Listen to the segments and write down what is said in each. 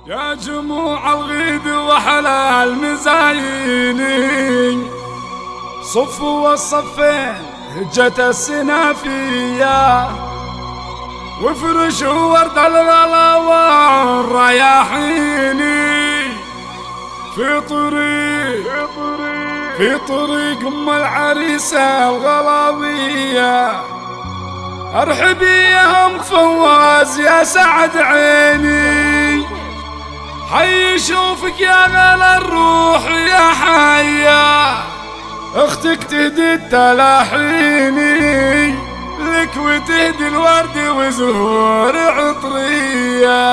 يا جموع الغيد وحلا المزايني صفوا الصفين هجت السنافية وفرشوا ورد الغلا والرياحيني في طريق ام العريسة الغلاوية ارحبي يا ام فواز يا سعد عيني حي شوفك يا غلا الروح يا حيا اختك تهدي التلاحيني لك وتهدي الورد وزهور عطرية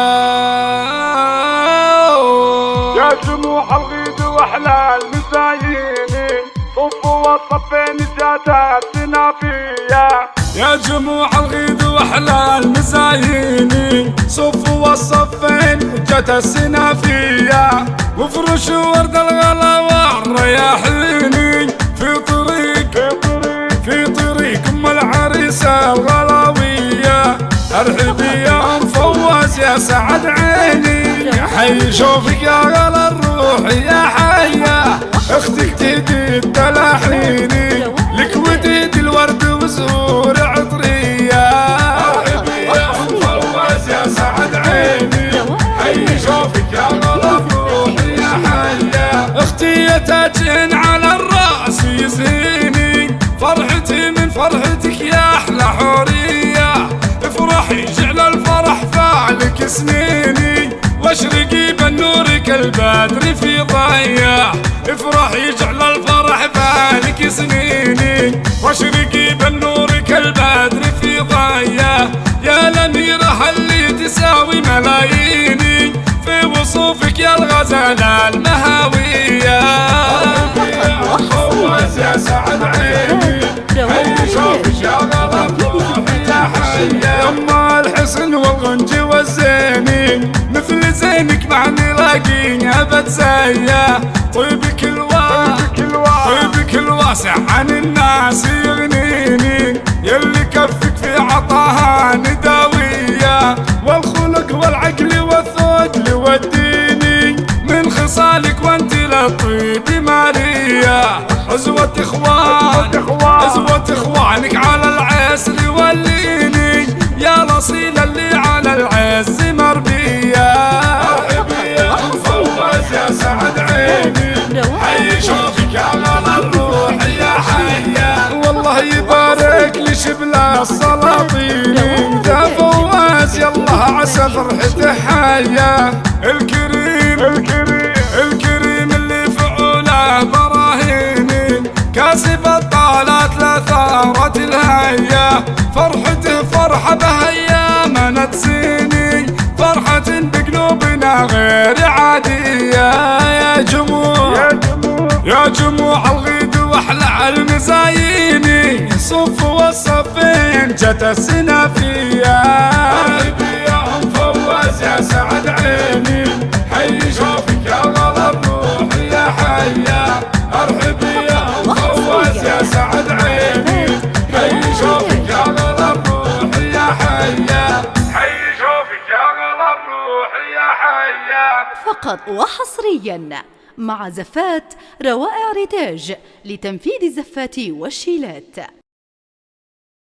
يا جموع الغيد واحلى المزايني صفوا الصفين جات السنافية يا جموع الغيد واحلى المزايني صفوا الصفين جات السنافية وفرشوا ورد الغلا والرياحيني في طريق ام العريسة الغلاوية ارحبي يا ام فواز يا سعد عيني حي شوفك يا غلا الروح يا حيا اختك تهدي التلاحيني لك وتهدي الورد وزهور عطرية ارحبي يا ام فواز يا سعد عيني حي شوفك يا غلا الروح يا حيا اختي يا تاجين على الراس يزهيني فرحتي من فرحتك يا احلى حورية افرحي جعل الفرح فعلك سنيني واشرقي بالنور كالبدر في ضيا افرحي جعل الفرح فعلك سنيني واشرقي بالنور كالبدر في ضيا يا الاميرة اللي تساوي ملاييني في وصوفك يا الغزالة المهاوية فواز يا سعد عيني حي شوفك يا غلا الروح يا حيا يما الحسن والغنج والزينين مثل زينك معني لاقين ابد زيا طيبك الواسع عن الناس يغنيني يلي كفك في عطاها نداوية والخلق والعقل والثقل والديني من خصالك وانت للطيب ماريا عزوة اخوانك على العسل والليني يا الاصيل اللي على العز مربية ارحبي يا ام فواز يا سعد عيني حي شوفك يا غلا الروح يا حيا والله يبارك لي شبل السلاطين يا فواز يلا عسى فرحته حيا الكريم اللي فعوله براهيني كاسب الطالات لثارة الهيا فرحته فرحة بهيا ما تزيني فرحة بقلوبنا غير عادية يا جموع الغيد واحلى المزايني صفوا الصفين جت السنافية ارحبي يا ام فواز يا سعد عيني حي شوفك يا غلا الروح يا حيا ارحبي يا ام فواز يا سعد عيني حي شوفك يا غلا الروح يا حيا حي شوفك يا غلا الروح يا حيا فقط وحصريا مع زفات روائع ريتاج لتنفيذ الزفات والشيلات.